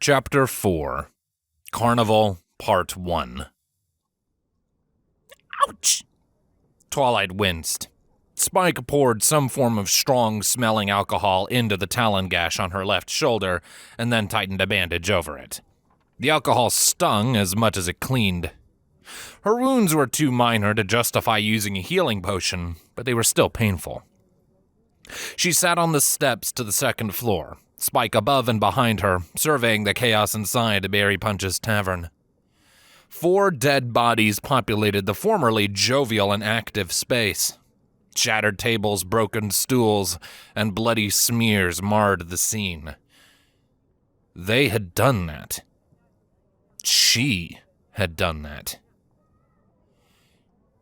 Chapter 4, Carnival, Part 1. Ouch! Twilight winced. Spike poured some form of strong-smelling alcohol into the talon gash on her left shoulder and then tightened a bandage over it. The alcohol stung as much as it cleaned. Her wounds were too minor to justify using a healing potion, but they were still painful. She sat on the steps to the second floor, Spike above and behind her, surveying the chaos inside Barry Punch's tavern. 4 dead bodies populated the formerly jovial and active space. Shattered tables, broken stools, and bloody smears marred the scene. They had done that. She had done that.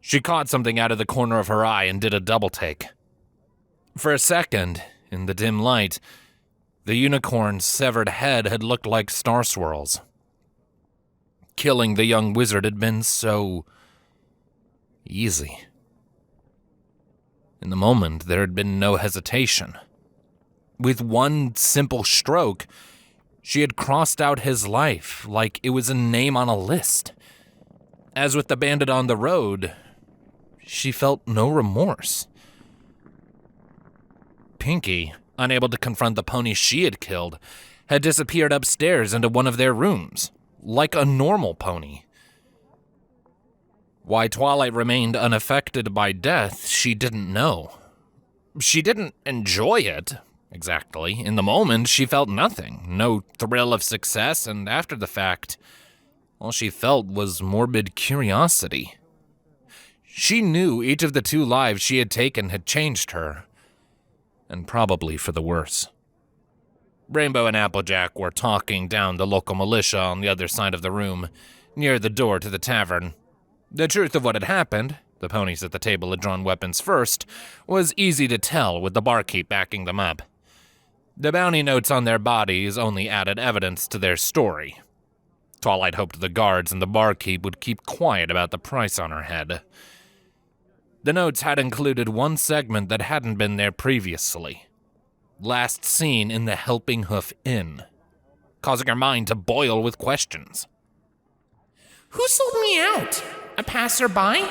She caught something out of the corner of her eye and did a double-take. For a second, in the dim light, the unicorn's severed head had looked like star swirls. Killing the young wizard had been so easy. In the moment, there had been no hesitation. With one simple stroke, she had crossed out his life like it was a name on a list. As with the bandit on the road, she felt no remorse. Pinky, unable to confront the pony she had killed, had disappeared upstairs into one of their rooms, like a normal pony. Why Twilight remained unaffected by death, she didn't know. She didn't enjoy it, exactly. In the moment, she felt nothing, no thrill of success, and after the fact, all she felt was morbid curiosity. She knew each of the 2 lives she had taken had changed her, and probably for the worse. Rainbow and Applejack were talking down the local militia on the other side of the room, near the door to the tavern. The truth of what had happened, the ponies at the table had drawn weapons first, was easy to tell with the barkeep backing them up. The bounty notes on their bodies only added evidence to their story. Twilight hoped the guards and the barkeep would keep quiet about the price on her head. The notes had included one segment that hadn't been there previously. Last seen in the Helping Hoof Inn, causing her mind to boil with questions. Who sold me out? A passerby?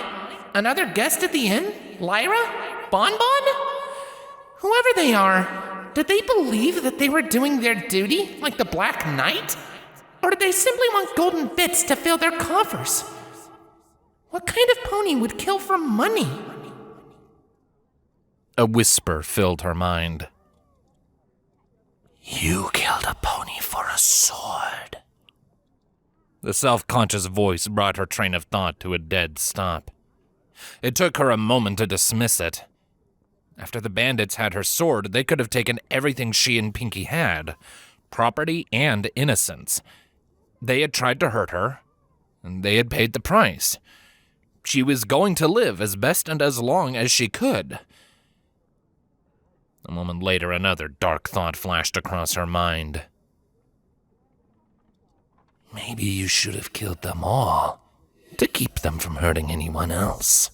Another guest at the inn? Lyra? Bonbon? Whoever they are, did they believe that they were doing their duty like the Black Knight? Or did they simply want golden bits to fill their coffers? What kind of pony would kill for money? A whisper filled her mind. You killed a pony for a sword. The self-conscious voice brought her train of thought to a dead stop. It took her a moment to dismiss it. After the bandits had her sword, they could have taken everything she and Pinky had, property and innocence. They had tried to hurt her, and they had paid the price. She was going to live as best and as long as she could. A moment later, another dark thought flashed across her mind. Maybe you should have killed them all to keep them from hurting anyone else.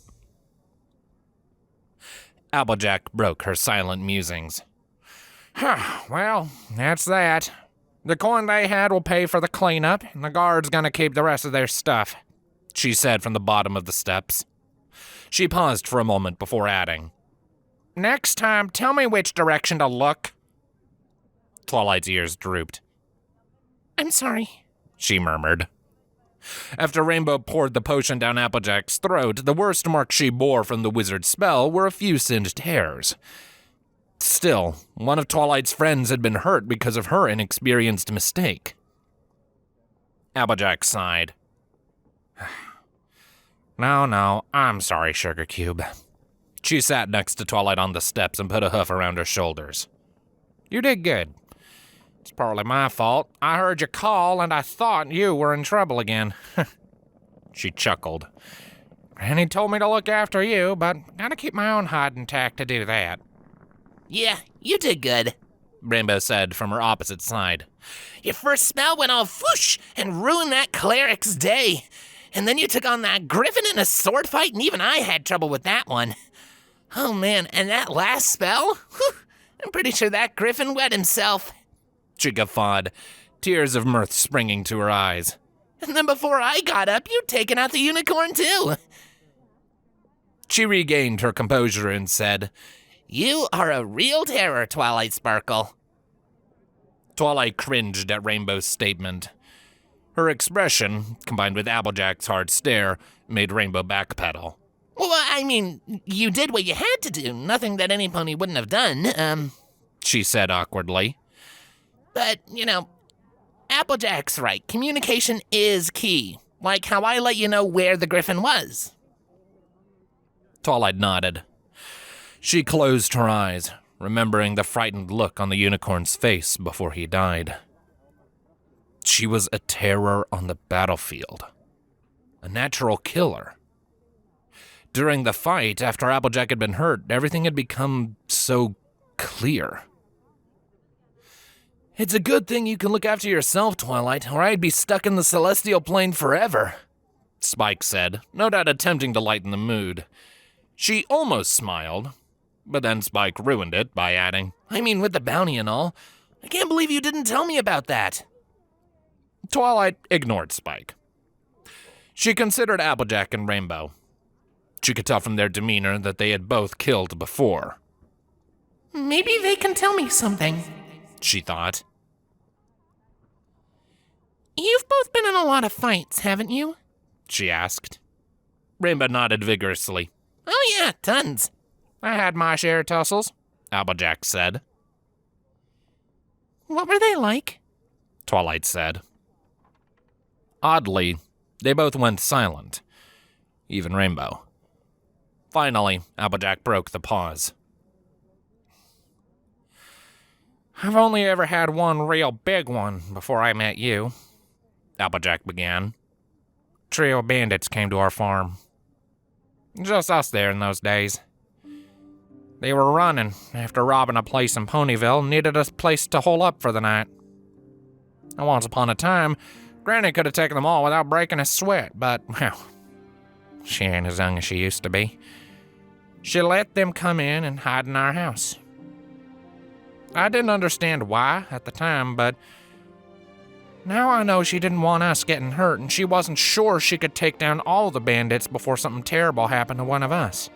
Applejack broke her silent musings. Well, that's that. The coin they had will pay for the cleanup, and the guard's gonna keep the rest of their stuff, she said from the bottom of the steps. She paused for a moment before adding, Next time, tell me which direction to look. Twilight's ears drooped. I'm sorry, she murmured. After Rainbow poured the potion down Applejack's throat, the worst mark she bore from the wizard's spell were a few singed hairs. Still, one of Twilight's friends had been hurt because of her inexperienced mistake. Applejack sighed. No, I'm sorry, Sugar Cube. She sat next to Twilight on the steps and put a hoof around her shoulders. You did good. It's partly my fault. I heard you call, and I thought you were in trouble again. She chuckled. Granny told me to look after you, but gotta keep my own hide intact to do that. Yeah, you did good, Rainbow said from her opposite side. Your first spell went all whoosh and ruined that cleric's day. And then you took on that griffin in a sword fight, and even I had trouble with that one. Oh man, and that last spell? Whew, I'm pretty sure that griffin wet himself. She guffawed, tears of mirth springing to her eyes. And then before I got up, you'd taken out the unicorn too. She regained her composure and said, You are a real terror, Twilight Sparkle. Twilight cringed at Rainbow's statement. Her expression, combined with Applejack's hard stare, made Rainbow backpedal. Well, I mean, you did what you had to do. Nothing that any pony wouldn't have done, she said awkwardly. But, Applejack's right. Communication is key. Like how I let you know where the griffin was. Twilight nodded. She closed her eyes, remembering the frightened look on the unicorn's face before he died. She was a terror on the battlefield. A natural killer. During the fight, after Applejack had been hurt, everything had become so clear. It's a good thing you can look after yourself, Twilight, or I'd be stuck in the celestial plane forever, Spike said, no doubt attempting to lighten the mood. She almost smiled, but then Spike ruined it by adding, I mean, with the bounty and all, I can't believe you didn't tell me about that. Twilight ignored Spike. She considered Applejack and Rainbow. She could tell from their demeanor that they had both killed before. Maybe they can tell me something, she thought. You've both been in a lot of fights, haven't you? She asked. Rainbow nodded vigorously. Oh yeah, tons. I had my share of tussles, Applejack said. What were they like? Twilight said. Oddly, they both went silent. Even Rainbow. Finally, Applejack broke the pause. I've only ever had one real big one before I met you, Applejack began. Trio of bandits came to our farm. Just us there in those days. They were running after robbing a place in Ponyville and needed a place to hole up for the night. And once upon a time, Granny could have taken them all without breaking a sweat, but, well, she ain't as young as she used to be. She let them come in and hide in our house. I didn't understand why at the time, but now I know she didn't want us getting hurt, and she wasn't sure she could take down all the bandits before something terrible happened to one of us.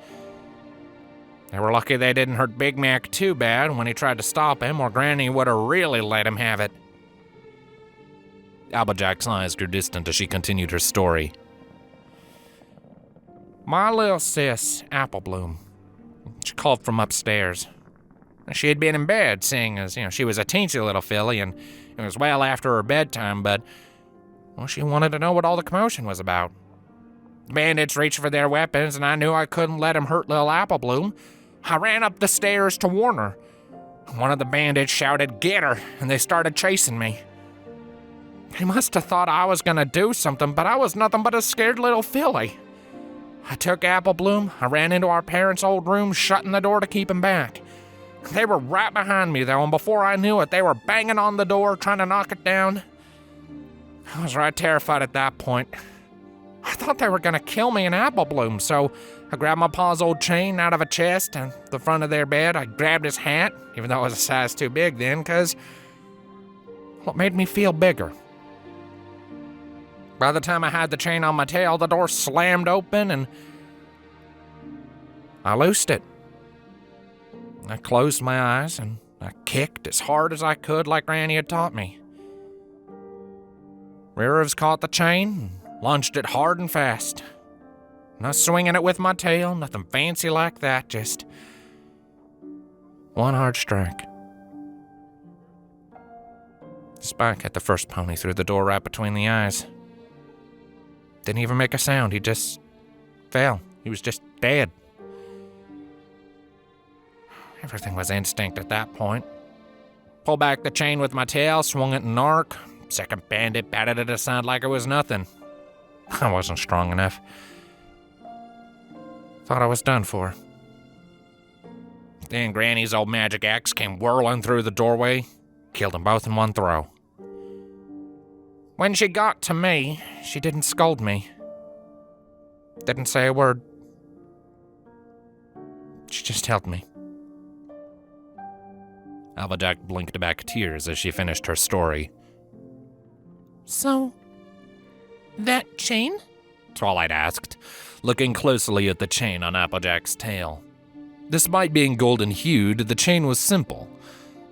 They were lucky they didn't hurt Big Mac too bad when he tried to stop him, or Granny would have really let him have it. Applejack's eyes grew distant as she continued her story. My little sis, Apple Bloom, she called from upstairs. She had been in bed, seeing as, she was a teensy little filly, and it was well after her bedtime, but, well, she wanted to know what all the commotion was about. The bandits reached for their weapons, and I knew I couldn't let them hurt little Apple Bloom. I ran up the stairs to warn her. One of the bandits shouted, "Get her," and they started chasing me. They must have thought I was gonna do something, but I was nothing but a scared little filly. I took Apple Bloom, I ran into our parents' old room, shutting the door to keep him back. They were right behind me, though, and before I knew it, they were banging on the door, trying to knock it down. I was right terrified at that point. I thought they were gonna kill me in Apple Bloom, so I grabbed my pa's old chain out of a chest and the front of their bed. I grabbed his hat, even though it was a size too big then, because what made me feel bigger. By the time I had the chain on my tail, the door slammed open and I loosed it. I closed my eyes and I kicked as hard as I could like Granny had taught me. Rear Rivers caught the chain and launched it hard and fast. Not swinging it with my tail, nothing fancy like that, just one hard strike. Spike hit the first pony through the door right between the eyes. Didn't even make a sound, he just fell. He was just dead. Everything was instinct at that point. Pulled back the chain with my tail, swung it in an arc. Second bandit batted it aside like it was nothing. I wasn't strong enough. Thought I was done for. Then Granny's old magic axe came whirling through the doorway, killed them both in one throw. When she got to me, she didn't scold me. Didn't say a word. She just held me. Applejack blinked back tears as she finished her story. So, that chain? Twilight asked, looking closely at the chain on Applejack's tail. Despite being golden-hued, the chain was simple.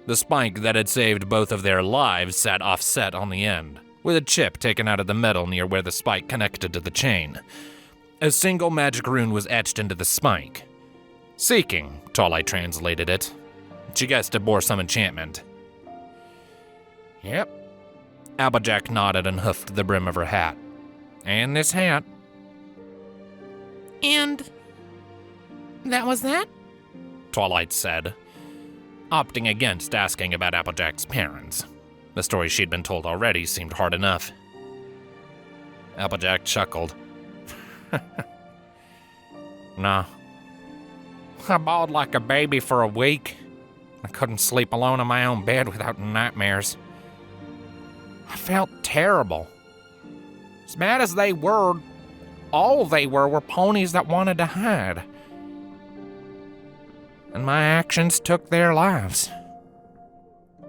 The spike that had saved both of their lives sat offset on the end, with a chip taken out of the metal near where the spike connected to the chain. A single magic rune was etched into the spike. Seeking, Twilight translated it. She guessed it bore some enchantment. Yep. Applejack nodded and hoofed the brim of her hat. And this hat. And that was that? Twilight said, opting against asking about Applejack's parents. The story she'd been told already seemed hard enough. Applejack chuckled. Nah. I bawled like a baby for a week. I couldn't sleep alone in my own bed without nightmares. I felt terrible. As bad as they were, all they were ponies that wanted to hide. And my actions took their lives. I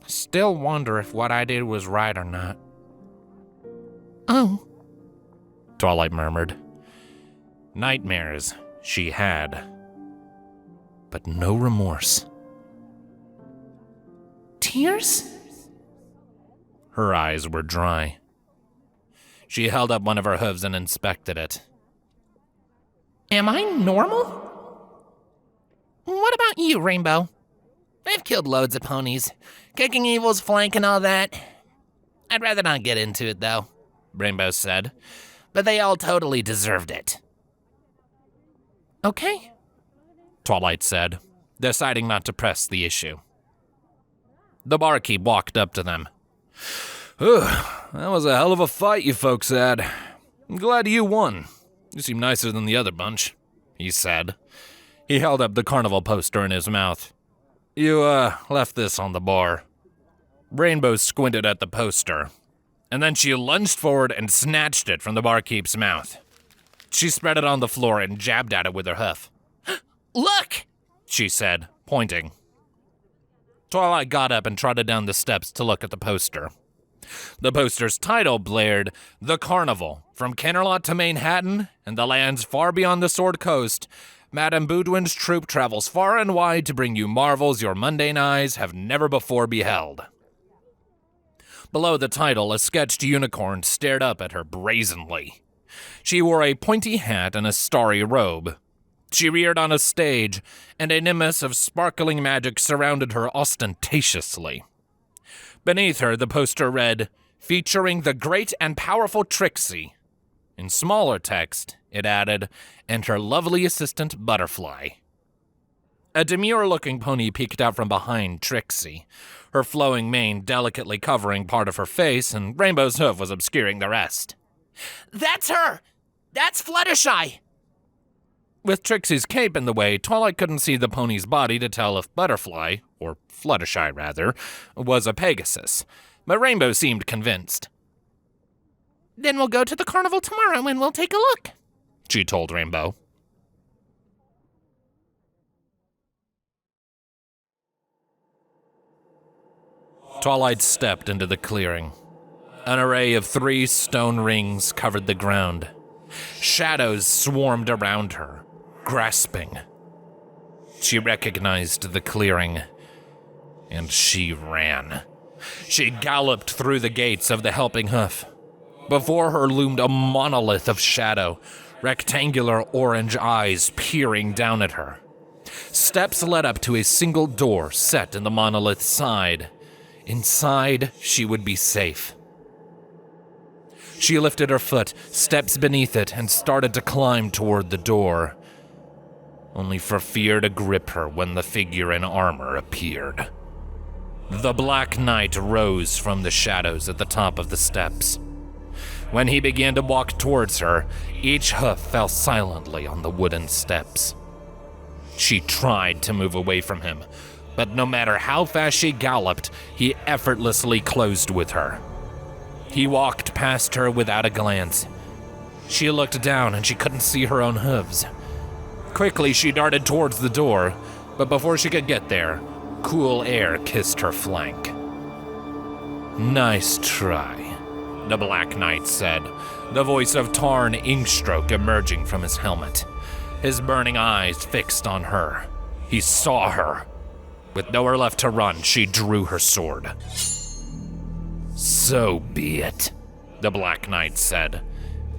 still wonder if what I did was right or not. Oh. Twilight murmured. Nightmares she had, but no remorse. Tears? Her eyes were dry. She held up one of her hooves and inspected it. Am I normal? What about you, Rainbow? I've killed loads of ponies. Kicking evil's flank and all that. I'd rather not get into it, though, Rainbow said. But they all totally deserved it. Okay. Twilight said, deciding not to press the issue. The barkeep walked up to them. That was a hell of a fight you folks had. I'm glad you won. You seem nicer than the other bunch, he said. He held up the carnival poster in his mouth. You, left this on the bar. Rainbow squinted at the poster, and then she lunged forward and snatched it from the barkeep's mouth. She spread it on the floor and jabbed at it with her hoof. Look! She said, pointing. Twilight got up and trotted down the steps to look at the poster. The poster's title blared, The Carnival, from Kennerlot to Manhattan and the lands far beyond the Sword Coast. Madame Boudouin's troupe travels far and wide to bring you marvels your mundane eyes have never before beheld. Below the title, a sketched unicorn stared up at her brazenly. She wore a pointy hat and a starry robe. She reared on a stage, and a nimbus of sparkling magic surrounded her ostentatiously. Beneath her, the poster read, featuring the great and powerful Trixie. In smaller text, it added, and her lovely assistant Butterfly. A demure-looking pony peeked out from behind Trixie, her flowing mane delicately covering part of her face, and Rainbow's hoof was obscuring the rest. That's her! That's Fluttershy! With Trixie's cape in the way, Twilight couldn't see the pony's body to tell if Butterfly, or Fluttershy rather, was a Pegasus, but Rainbow seemed convinced. Then we'll go to the carnival tomorrow and we'll take a look, she told Rainbow. Twilight stepped into the clearing. An array of 3 stone rings covered the ground. Shadows swarmed around her, grasping. She recognized the clearing, and she ran. She galloped through the gates of the Helping Hoof. Before her loomed a monolith of shadow, rectangular orange eyes peering down at her. Steps led up to a single door set in the monolith's side. Inside, she would be safe. She lifted her foot, steps beneath it, and started to climb toward the door, only for fear to grip her when the figure in armor appeared. The Black Knight rose from the shadows at the top of the steps. When he began to walk towards her, each hoof fell silently on the wooden steps. She tried to move away from him, but no matter how fast she galloped, he effortlessly closed with her. He walked past her without a glance. She looked down and she couldn't see her own hooves. Quickly, she darted towards the door, but before she could get there, cool air kissed her flank. Nice try, the Black Knight said, the voice of Tarn Inkstoke emerging from his helmet, his burning eyes fixed on her. He saw her. With nowhere left to run, she drew her sword. So be it, the Black Knight said,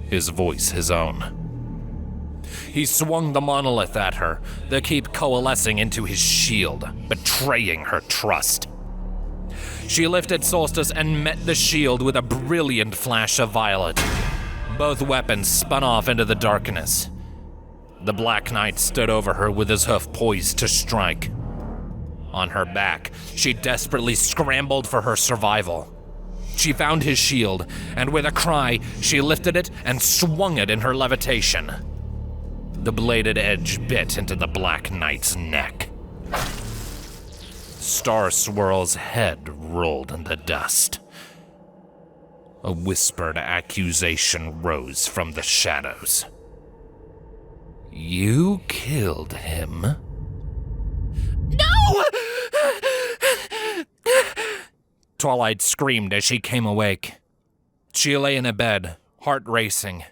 his voice his own. He swung the monolith at her, the keep coalescing into his shield, betraying her trust. She lifted Solstice and met the shield with a brilliant flash of violet. Both weapons spun off into the darkness. The Black Knight stood over her with his hoof poised to strike. On her back, she desperately scrambled for her survival. She found his shield, and with a cry, she lifted it and swung it in her levitation. The bladed edge bit into the Black Knight's neck. Star Swirl's head rolled in the dust. A whispered accusation rose from the shadows. You killed him? No! Twilight screamed as she came awake. She lay in a bed, heart racing.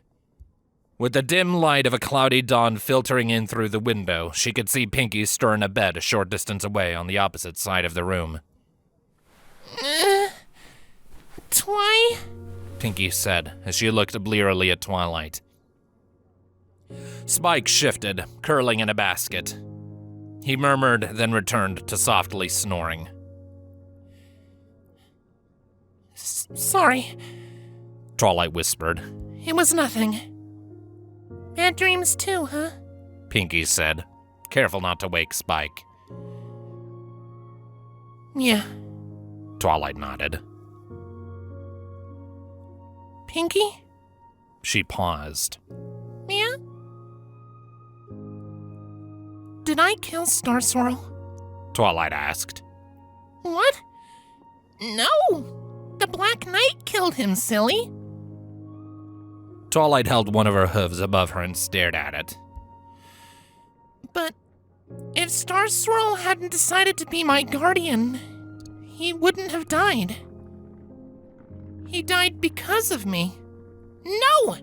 With the dim light of a cloudy dawn filtering in through the window, she could see Pinky stir in a bed a short distance away on the opposite side of the room. Twi? Pinky said as she looked blearily at Twilight. Spike shifted, curling in a basket. He murmured, then returned to softly snoring. Sorry. Twilight whispered. It was nothing. Bad dreams too, huh? Pinky said, careful not to wake Spike. Yeah. Twilight nodded. Pinky? She paused. Yeah? Did I kill Star Swirl? Twilight asked. What? No! The Black Knight killed him, silly. Twilight held one of her hooves above her and stared at it. But if Star Swirl hadn't decided to be my guardian, he wouldn't have died. He died because of me. No!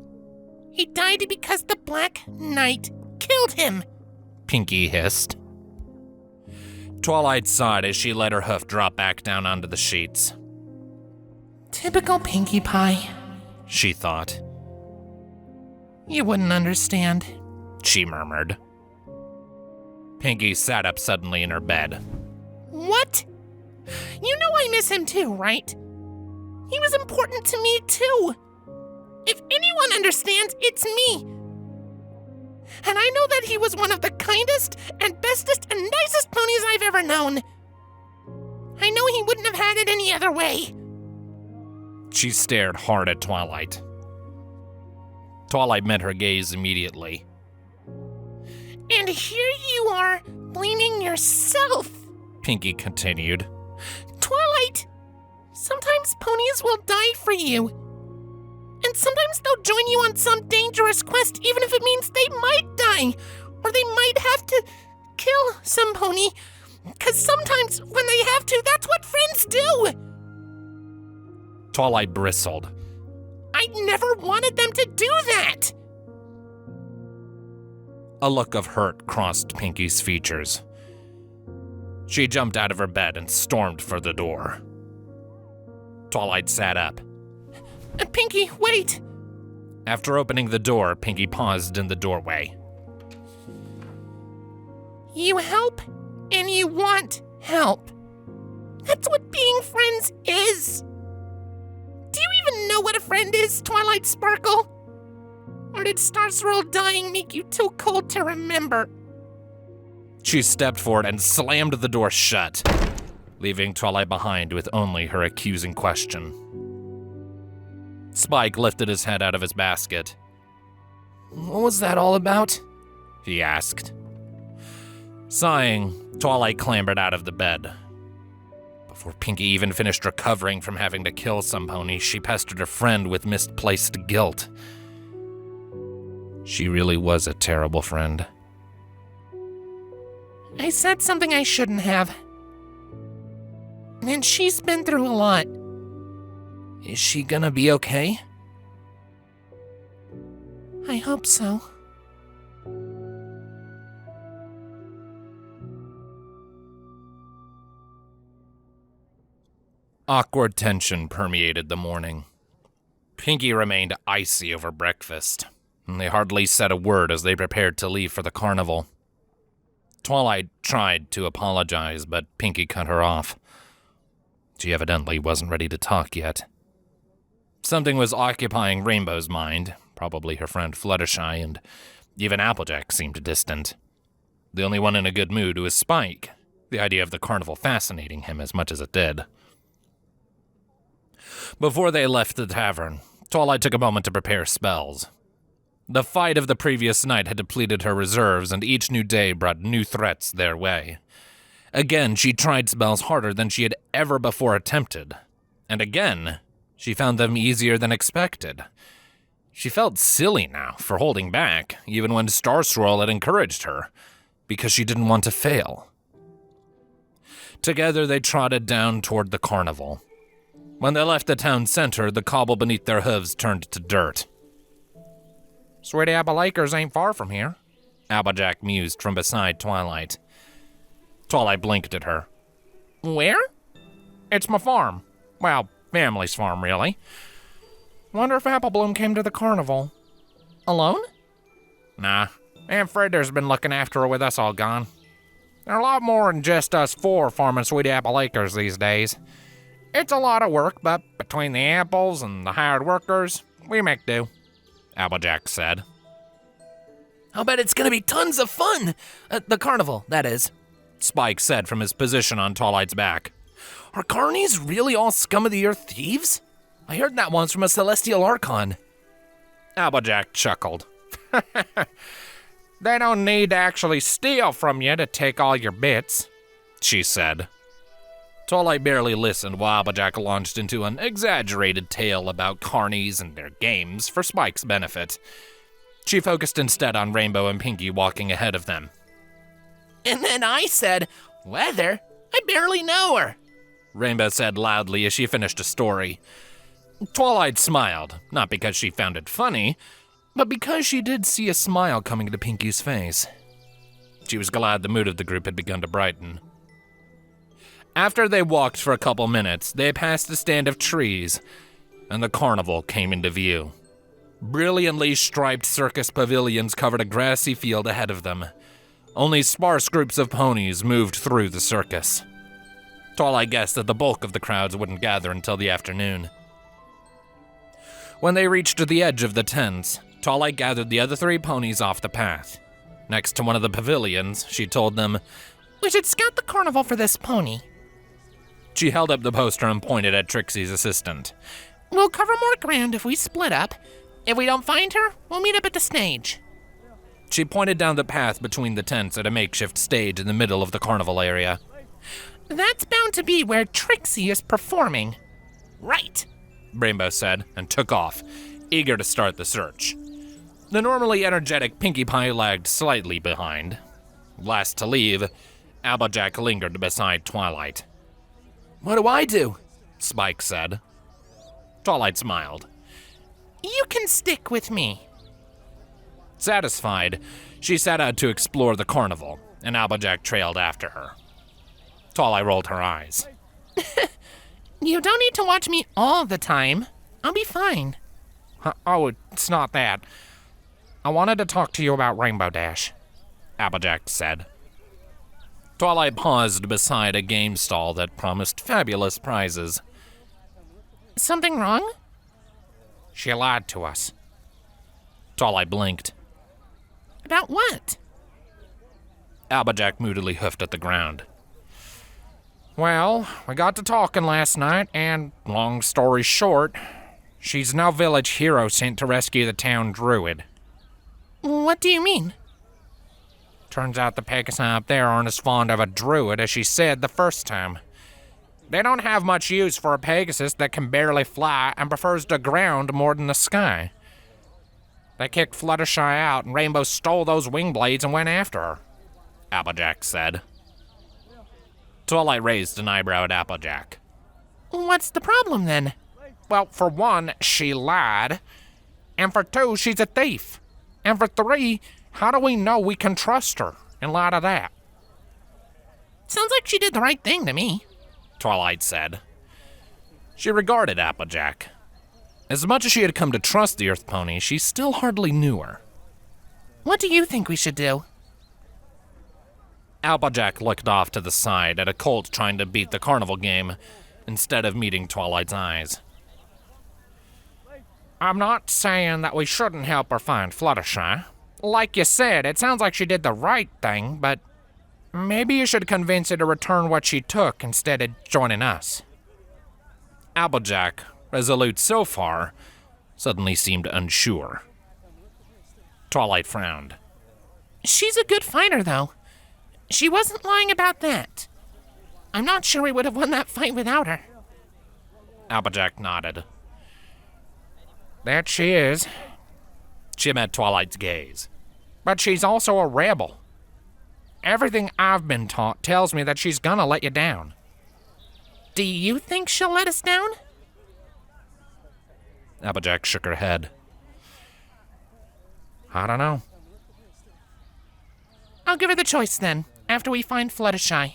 He died because the Black Knight killed him. Pinky hissed. Twilight sighed as she let her hoof drop back down onto the sheets. Typical Pinkie Pie. She thought. You wouldn't understand. She murmured. Pinky sat up suddenly in her bed. What? You know I miss him too, right? He was important to me too. If anyone understands, it's me. And I know that he was one of the kindest and bestest and nicest ponies I've ever known. I know he wouldn't have had it any other way. She stared hard at Twilight. Twilight met her gaze immediately. And here you are, blaming yourself, Pinky continued. Twilight, sometimes ponies will die for you. And sometimes they'll join you on some dangerous quest, even if it means they might die, or they might have to kill some pony. 'Cause sometimes when they have to, that's what friends do. Twilight bristled. I never wanted them to do that. A look of hurt crossed Pinky's features. She jumped out of her bed and stormed for the door. Twilight sat up. Pinky, wait. After opening the door, Pinky paused in the doorway. You help, and you want help. That's what being friends is. Do you even know what a friend is, Twilight Sparkle? Or did Star Swirl dying make you too cold to remember? She stepped forward and slammed the door shut, leaving Twilight behind with only her accusing question. Spike lifted his head out of his basket. What was that all about? He asked. Sighing, Twilight clambered out of the bed. Before Pinky even finished recovering from having to kill some pony, she pestered her friend with misplaced guilt. She really was a terrible friend. I said something I shouldn't have. And she's been through a lot. Is she gonna be okay? I hope so. Awkward tension permeated the morning. Pinky remained icy over breakfast, and they hardly said a word as they prepared to leave for the carnival. Twilight tried to apologize, but Pinky cut her off. She evidently wasn't ready to talk yet. Something was occupying Rainbow's mind, probably her friend Fluttershy, and even Applejack seemed distant. The only one in a good mood was Spike, the idea of the carnival fascinating him as much as it did. Before they left the tavern, Twilight took a moment to prepare spells. The fight of the previous night had depleted her reserves, and each new day brought new threats their way. Again, she tried spells harder than she had ever before attempted. And again, she found them easier than expected. She felt silly now for holding back, even when Star Swirl had encouraged her, because she didn't want to fail. Together they trotted down toward the carnival. When they left the town center, the cobble beneath their hooves turned to dirt. Sweet Apple Acres ain't far from here, Applejack mused from beside Twilight. Twilight blinked at her. Where? It's my farm. Well, family's farm, really. Wonder if Apple Bloom came to the carnival. Alone? Nah, Aunt Fredda's been looking after her with us all gone. There are a lot more than just us four farming Sweet Apple Acres these days. It's a lot of work, but between the apples and the hired workers, we make do, Applejack said. I'll bet it's gonna be tons of fun. The carnival, that is, Spike said from his position on Twilight's back. Are carnies really all scum-of-the-earth thieves? I heard that once from a celestial archon. Applejack chuckled. They don't need to actually steal from you to take all your bits, she said. Twilight barely listened while Applejack launched into an exaggerated tale about carnies and their games for Spike's benefit. She focused instead on Rainbow and Pinky walking ahead of them. And then I said, weather? I barely know her, Rainbow said loudly as she finished a story. Twilight smiled, not because she found it funny, but because she did see a smile coming to Pinky's face. She was glad the mood of the group had begun to brighten. After they walked for a couple minutes, they passed a stand of trees, and the carnival came into view. Brilliantly striped circus pavilions covered a grassy field ahead of them. Only sparse groups of ponies moved through the circus. Twilight guessed that the bulk of the crowds wouldn't gather until the afternoon. When they reached the edge of the tents, Twilight gathered the other 3 ponies off the path. Next to one of the pavilions, she told them, We should scout the carnival for this pony. She held up the poster and pointed at Trixie's assistant. We'll cover more ground if we split up. If we don't find her, we'll meet up at the stage. She pointed down the path between the tents at a makeshift stage in the middle of the carnival area. That's bound to be where Trixie is performing. Right, Rainbow said, and took off, eager to start the search. The normally energetic Pinkie Pie lagged slightly behind. Last to leave, Applejack lingered beside Twilight. What do I do? Spike said. Twilight smiled. You can stick with me. Satisfied, she set out to explore the carnival, and Applejack trailed after her. Twilight rolled her eyes. You don't need to watch me all the time. I'll be fine. Oh, it's not that. I wanted to talk to you about Rainbow Dash, Applejack said. Twilight paused beside a game stall that promised fabulous prizes. Something wrong? She lied to us. Twilight blinked. About what? Applejack moodily hoofed at the ground. Well, we got to talking last night, and long story short, she's no village hero sent to rescue the town druid. What do you mean? Turns out the Pegasus up there aren't as fond of a druid as she said the first time. They don't have much use for a Pegasus that can barely fly and prefers the ground more than the sky. They kicked Fluttershy out, and Rainbow stole those wing blades and went after her, Applejack said. Twilight raised an eyebrow at Applejack. What's the problem then? Well, for one, she lied. And for two, she's a thief. And for three, how do we know we can trust her in light of that? Sounds like she did the right thing to me, Twilight said. She regarded Applejack. As much as she had come to trust the Earth Pony, she still hardly knew her. What do you think we should do? Applejack looked off to the side at a colt trying to beat the carnival game instead of meeting Twilight's eyes. I'm not saying that we shouldn't help her find Fluttershy. Like you said, it sounds like she did the right thing, but maybe you should convince her to return what she took instead of joining us. Applejack, resolute so far, suddenly seemed unsure. Twilight frowned. She's a good fighter, though. She wasn't lying about that. I'm not sure we would have won that fight without her. Applejack nodded. That she is. She met Twilight's gaze. But she's also a rebel. Everything I've been taught tells me that she's gonna let you down. Do you think she'll let us down? Applejack shook her head. I don't know. I'll give her the choice then, after we find Fluttershy.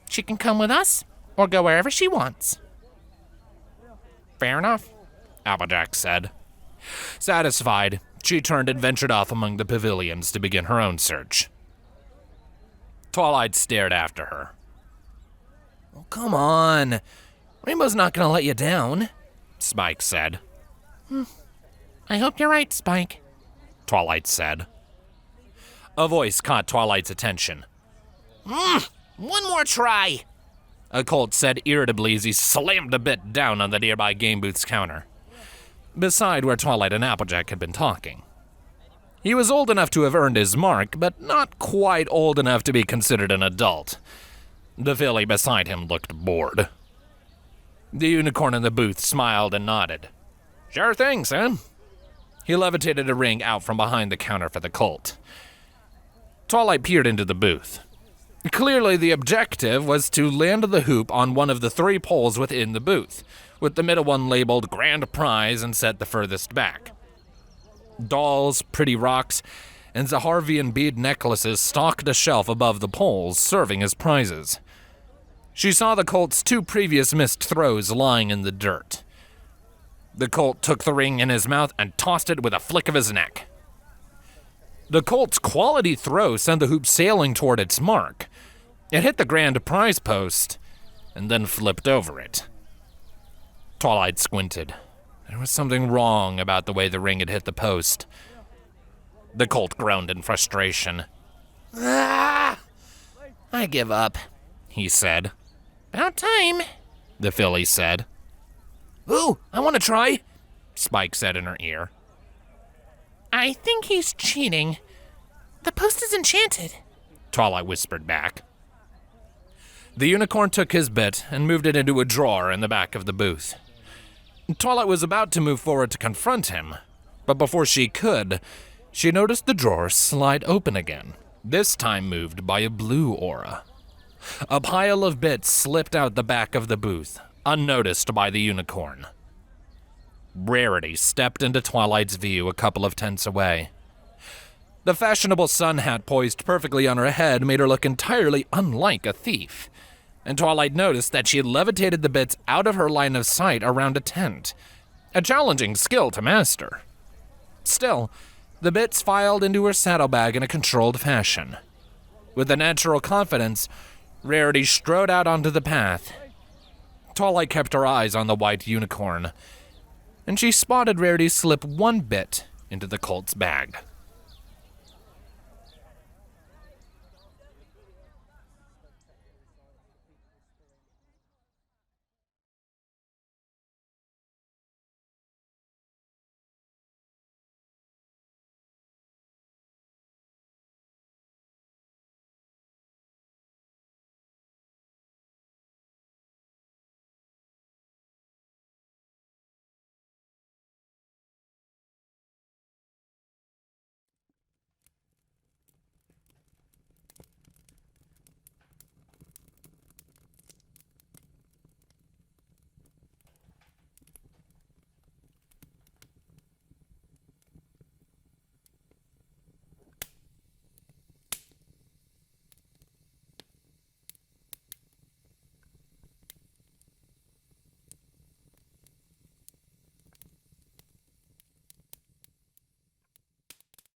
She can come with us, or go wherever she wants. Fair enough, Applejack said. Satisfied, she turned and ventured off among the pavilions to begin her own search. Twilight stared after her. Oh, come on. Rainbow's not gonna let you down, Spike said. I hope you're right, Spike. Twilight said. A voice caught Twilight's attention. One more try. A colt said irritably as he slammed a bit down on the nearby game booth's counter, beside where Twilight and Applejack had been talking. He was old enough to have earned his mark, but not quite old enough to be considered an adult. The filly beside him looked bored. The unicorn in the booth smiled and nodded. Sure thing, son. He levitated a ring out from behind the counter for the colt. Twilight peered into the booth. Clearly, the objective was to land the hoop on one of the 3 poles within the booth, with the middle one labeled Grand Prize and set the furthest back. Dolls, pretty rocks, and Zaharvian bead necklaces stocked a shelf above the poles, serving as prizes. She saw the colt's 2 previous missed throws lying in the dirt. The colt took the ring in his mouth and tossed it with a flick of his neck. The colt's quality throw sent the hoop sailing toward its mark. It hit the grand prize post and then flipped over it. Twilight squinted. There was something wrong about the way the ring had hit the post. The colt groaned in frustration. I give up, He said. About time. The filly said. Ooh, I want to try. Spike said in her ear. I think he's cheating. The post is enchanted. Twilight whispered back. The unicorn took his bit and moved it into a drawer in the back of the booth. Twilight was about to move forward to confront him, but before she could, she noticed the drawer slide open again, this time moved by a blue aura. A pile of bits slipped out the back of the booth, unnoticed by the unicorn. Rarity stepped into Twilight's view a couple of tents away. The fashionable sun hat poised perfectly on her head made her look entirely unlike a thief, and Twilight noticed that she had levitated the bits out of her line of sight around a tent, a challenging skill to master. Still, the bits filed into her saddlebag in a controlled fashion. With a natural confidence, Rarity strode out onto the path. Twilight kept her eyes on the white unicorn, and she spotted Rarity slip 1 bit into the colt's bag.